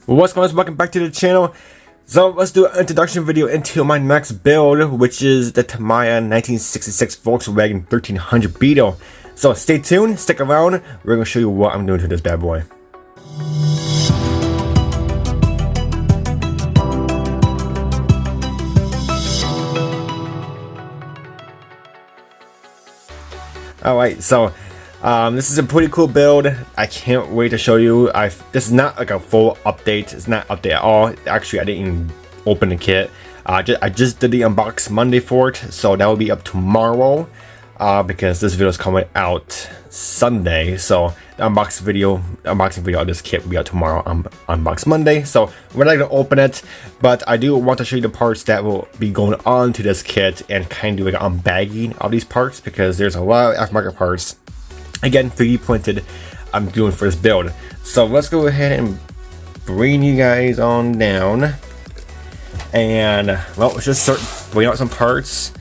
What's going on? Welcome back to the channel. So let's do an introduction video into my next build, which is the Tamiya 1966 Volkswagen 1300 Beetle. So stay tuned, stick around, we're going to show you what I'm doing to this bad boy. Alright, so this is a pretty cool build. I can't wait to show you. This is not like a full update. It's not update at all. Actually, I didn't even open the kit. I just did the unbox Monday for it, so that will be up tomorrow because this video is coming out Sunday. So the unboxing video of this kit will be out tomorrow on Unbox Monday. So we're not gonna open it, but I do want to show you the parts that will be going on to this kit and kind of like unbagging of these parts because there's a lot of aftermarket parts. Again, 3D printed, I'm doing for this build. So let's go ahead and bring you guys on down. And, well, let's just start bringing out some parts.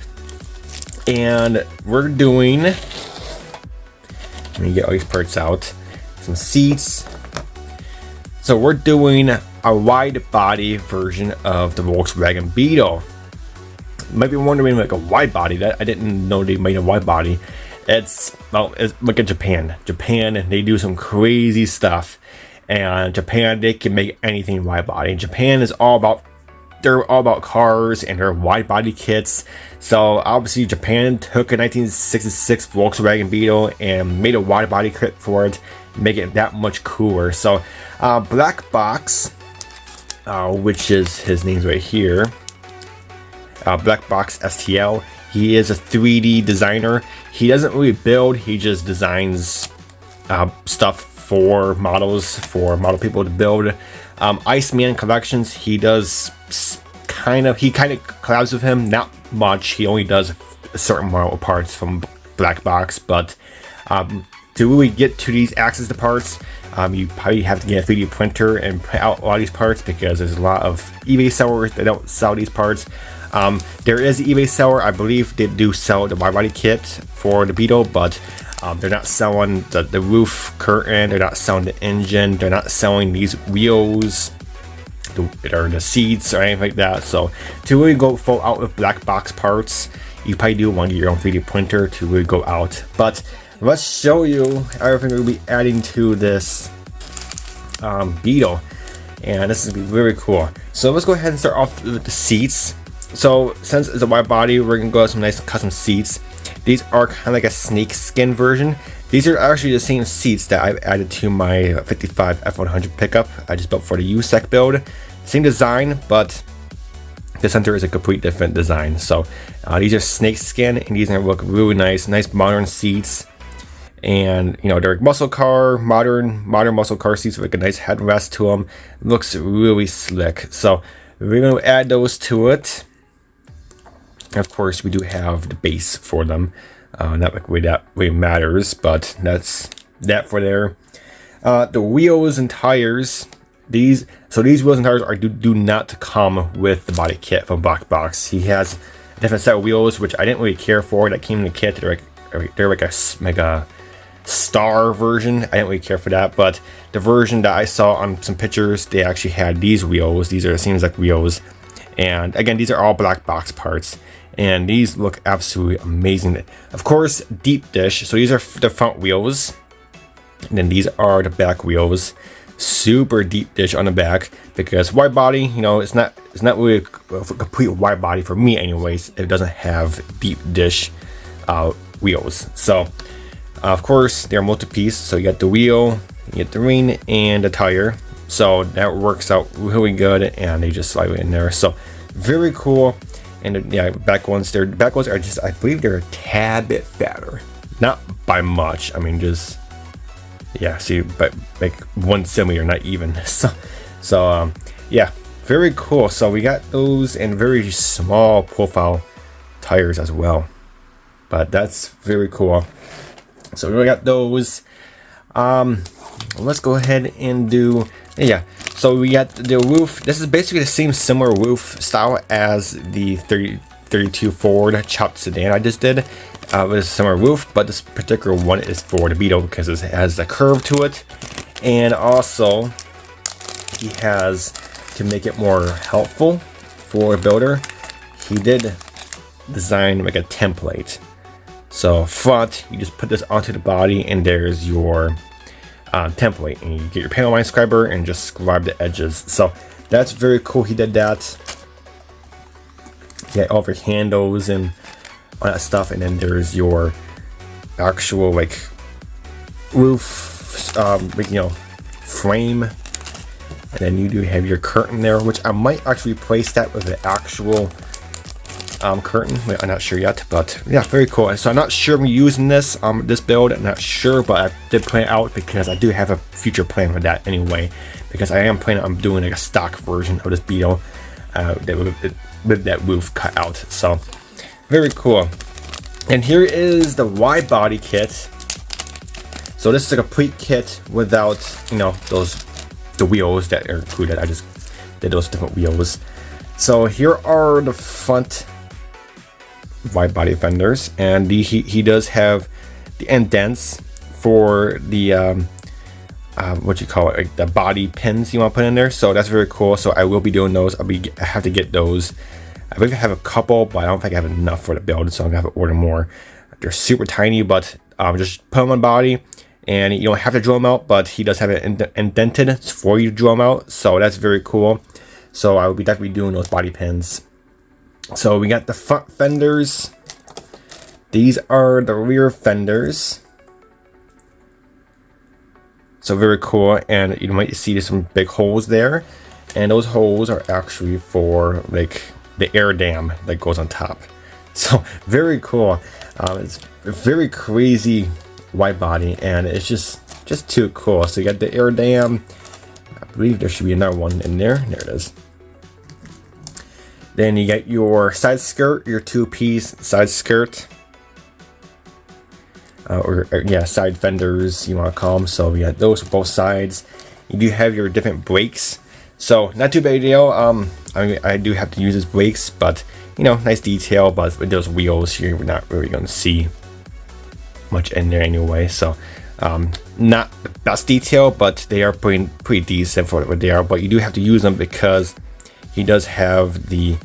And we're doing, let me get all these parts out. Some seats. So we're doing a wide body version of the Volkswagen Beetle. You might be wondering, like, a wide body. That I didn't know they made a wide body. Look at Japan. Japan, they do some crazy stuff, and Japan, they can make anything wide body. Japan is they're all about cars and their wide body kits. So obviously Japan took a 1966 Volkswagen Beetle and made a wide body kit for it, make it that much cooler. So Black Box, which is his name's right here, Black Box STL. He is a 3D designer. He doesn't really build, he just designs stuff for models, for model people to build. Iceman Collections, he does kind of collabs with him, not much. He only does a certain amount of parts from Black Box, but to really get to these access to parts, you probably have to get a 3D printer and print out a lot of these parts because there's a lot of eBay sellers that don't sell these parts. There is an eBay seller, I believe they do sell the wide body kit for the Beetle, but they're not selling the roof curtain, they're not selling the engine, they're not selling these wheels, or the seats or anything like that. So to really go full out with Black Box parts, you probably do want your own 3D printer to really go out. But let's show you everything we'll be adding to this Beetle, and this is gonna be very cool. So let's go ahead and start off with the seats. So since it's a wide body, we're gonna go with some nice custom seats. These are kind of like a snake skin version. These are actually the same seats that I've added to my 55 F100 pickup I just built for the USEC build. Same design, but the center is a complete different design. So these are snake skin, and these are gonna look really nice modern seats. And you know, they're muscle car, modern muscle car seats with like a nice headrest to them. It looks really slick. So we're gonna add those to it. Of course, we do have the base for them. Not like that way matters, but that's that for there. The wheels and tires. These wheels and tires do not come with the body kit from Black Box. He has a different set of wheels, which I didn't really care for. That came in the kit. They're like a star version. I didn't really care for that, but the version that I saw on some pictures, they actually had these wheels. These are seems like wheels, and again, these are all Black Box parts. And these look absolutely amazing. Of course, deep dish. So these are the front wheels, and then these are the back wheels. Super deep dish on the back because wide body, you know, it's not really a complete wide body for me, anyways. It doesn't have deep dish wheels. So of course they're multi-piece. So you got the wheel, you get the ring, and the tire. So that works out really good, and they just slide in there. So very cool. And yeah, back ones are just, I believe they're a tad bit fatter, not by much. I mean, just yeah, see, but like 1 centimeter, not even. So yeah, very cool. So we got those in very small profile tires as well, but that's very cool. So we got those. Let's go ahead and do, yeah. So we got the roof. This is basically the same similar roof style as the 32 Ford chopped sedan I just did. With a similar roof, but this particular one is for the Beetle because it has a curve to it. And also, he has to make it more helpful for a builder, he did design like a template. So front, you just put this onto the body, and there's your template, and you get your panel line scriber and just scribe the edges. So that's very cool. He did that. You got all of your handles and all that stuff, and then there's your actual like roof, like, you know, frame, and then you do have your curtain there, which I might actually replace that with an actual curtain. I'm not sure yet, but yeah, very cool. So I'm not sure I'm using this this build. I'm not sure, but I did plan it out because I do have a future plan for that anyway. Because I am planning on doing like a stock version of this beetle with that roof cut out. So very cool. And here is the wide body kit. So this is a complete kit without, you know, the wheels that are included. I just did those different wheels. So here are the front wide body fenders, and he does have the indents for the what you call it, like the body pins you want to put in there. So that's very cool. So I will be doing those. I have to get those. I believe I have a couple, but I don't think I have enough for the build, so I'm gonna have to order more. They're super tiny, but just put them on the body, and you don't have to drill them out, but he does have it indented for you to drill them out. So that's very cool. So I will be definitely doing those body pins. So we got the front fenders. These are the rear fenders. So very cool, and you might see there's some big holes there, and those holes are actually for like the air dam that goes on top. So very cool. It's a very crazy wide body, and it's just too cool. So you got the air dam. I believe there should be another one in there. There it is. Then you get your side skirt, your two-piece side skirt. Or yeah, side fenders, you want to call them. So we got those for both sides. You do have your different brakes. So not too big a deal. I mean, I do have to use these brakes, but you know, nice detail. But with those wheels here, we're not really going to see much in there anyway. So not the best detail, but they are pretty decent for what they are. But you do have to use them because he does have the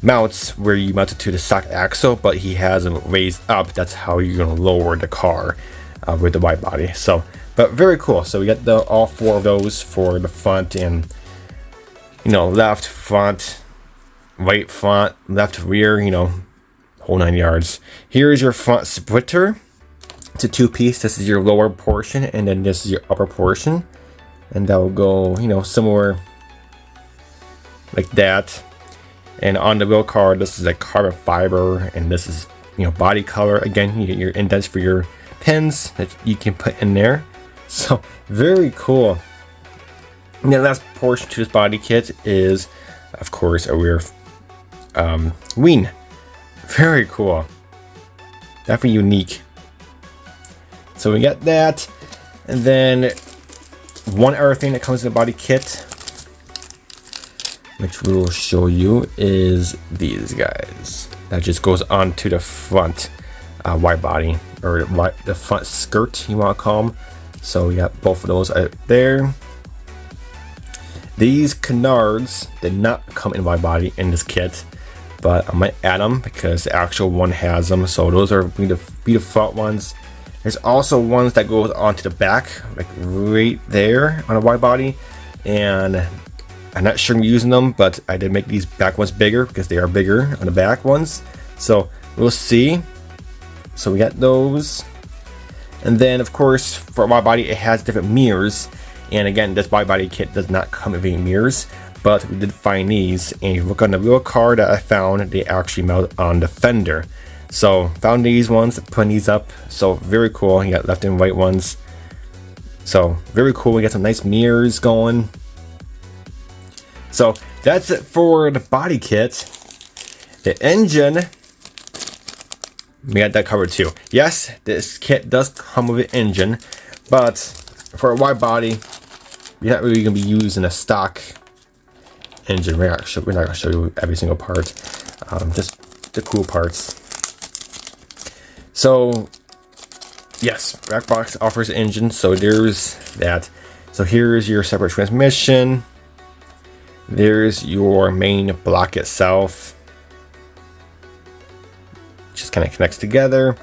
mounts where you mount it to the stock axle, but he has them raised up. That's how you're going to lower the car with the wide body. So, but very cool. So we got all four of those for the front, and you know, left, front, right, front, left, rear, you know, whole 9 yards. Here is your front splitter. It's a two-piece. This is your lower portion, and then this is your upper portion, and that will go, you know, somewhere like that. And on the wheel car, this is a carbon fiber, and this is, you know, body color. Again, you get your indents for your pins that you can put in there. So very cool. And the last portion to this body kit is, of course, a rear wing. Very cool. Definitely unique. So we got that, and then one other thing that comes in the body kit, which we will show you, is these guys. That just goes onto the front wide body, or the front skirt, you want to call them. So we got both of those out there. These canards did not come in wide body in this kit, but I might add them because the actual one has them. So those are be the front ones. There's also ones that goes onto the back, like right there on a wide body, and I'm not sure I'm using them, but I did make these back ones bigger because they are bigger on the back ones. So we'll see. So we got those. And then of course for wide body, it has different mirrors. And again, this wide body kit does not come with any mirrors, but we did find these. And if you look on the real car that I found, they actually mount on the fender. So found these ones, putting these up. So very cool. You got left and right ones. So very cool. We got some nice mirrors going. So that's it for the body kit. The engine, we got that covered too. Yes, this kit does come with an engine, but for a wide body, you're not really gonna be using a stock engine. We're not gonna show you every single part, just the cool parts. So yes, Blackbox offers an engine, so there's that. So here's your separate transmission. There's your main block itself. Just kind of connects together.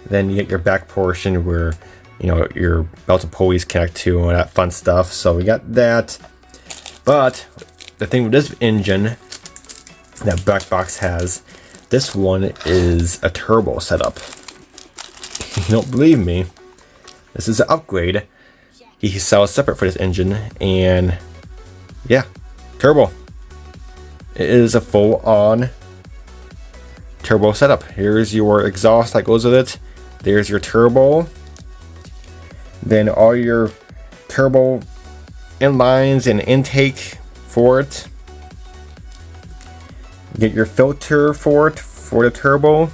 Then you get your back portion where, you know, your belt and pulleys connect to and all that fun stuff. So we got that. But the thing with this engine that black box has, this one is a turbo setup. You don't believe me? This is an upgrade. He sells separate for this engine, and yeah, turbo. It is a full-on turbo setup. Here's your exhaust that goes with it. There's your turbo. Then all your turbo inlines and intake for it. Get your filter for it for the turbo.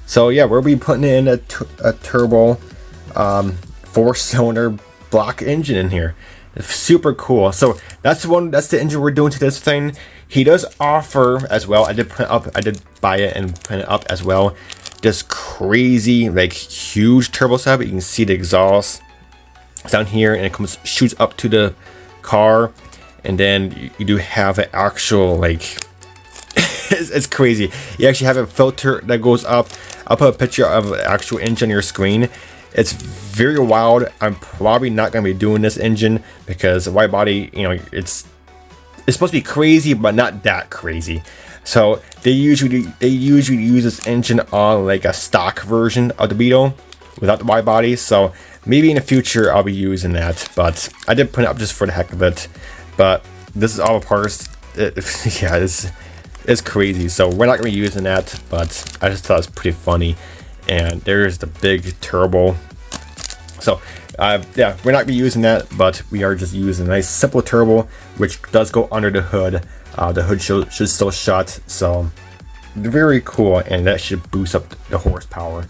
So yeah, we'll be putting in a turbo 4-cylinder block engine in here. It's super cool. So that's the engine we're doing to this thing. He does offer as well. I did buy it and print it up as well. This crazy, like, huge turbo setup. You can see the exhaust down here, and it shoots up to the car, and then you do have an actual, like, it's crazy. You actually have a filter that goes up. I'll put a picture of the actual engine on your screen. It's very wild. I'm probably not going to be doing this engine because the wide body, you know, it's supposed to be crazy, but not that crazy. So they usually use this engine on like a stock version of the Beetle without the wide body. So maybe in the future I'll be using that. But I did put it up just for the heck of it. But this is all the parts. Yeah, it's crazy. So we're not going to be using that. But I just thought it was pretty funny. And there's the big turbo. So yeah, we're not gonna be using that, but we are just using a nice simple turbo, which does go under the hood. The hood should still shut, so very cool, and that should boost up the horsepower.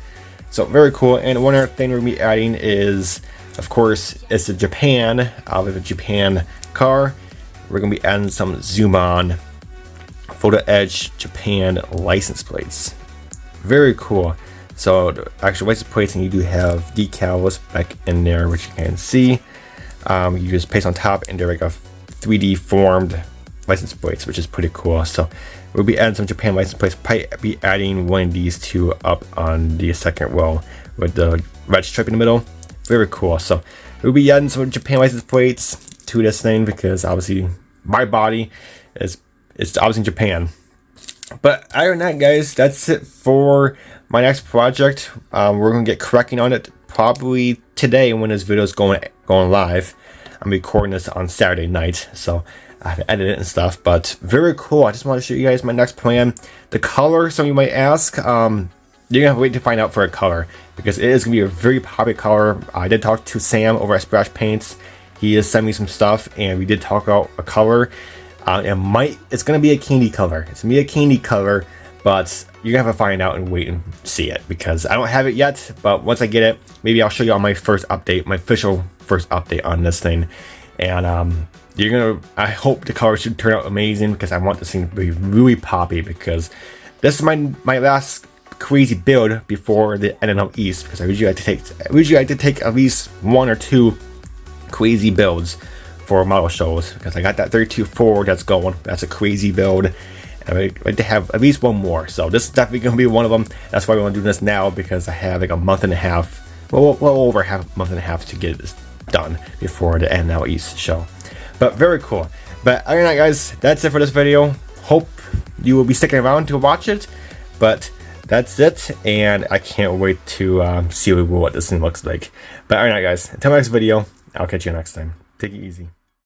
So very cool. And one other thing we're gonna be adding is, of course, it's a Japan, with a Japan car. We're gonna be adding some Zoom On Photo Edge Japan license plates. Very cool. So the actual license plates, and you do have decals back in there, which you can see. You just paste on top, and they're like a 3D formed license plates, which is pretty cool. So we'll be adding some Japan license plates. Probably be adding one of these two up on the second row with the red stripe in the middle. Very cool. So we'll be adding some Japan license plates to this thing because obviously my body is obviously in Japan. But other than that, guys, that's it for my next project. We're gonna get cracking on it probably today when this video is going live. I'm recording this on Saturday night, so I have to edit it and stuff. But very cool. I just want to show you guys my next plan. The color, some of you might ask, you're gonna have to wait to find out for a color because it is gonna be a very popular color. I did talk to Sam over at Splash Paints. He is sending me some stuff, and we did talk about a color. It's gonna be a candy color. It's gonna be a candy color, but you're gonna have to find out and wait and see it because I don't have it yet. But once I get it, maybe I'll show you on my first update, my official first update on this thing. And I hope the color should turn out amazing because I want this thing to be really poppy because this is my last crazy build before the N.Y.S because I usually like to take at least 1 or 2 crazy builds for model shows because I got that 32 Ford that's going. That's a crazy build, and I like to have at least one more. So this is definitely going to be one of them. That's why we want to do this now because I have like a month and a half, well over a month and a half to get this done before the N.Y.S show. But very cool. But other than that, guys, that's it for this video. Hope you will be sticking around to watch it. But that's it, and I can't wait to see what this thing looks like. But other than that, guys, until my next video, I'll catch you next time. Take it easy.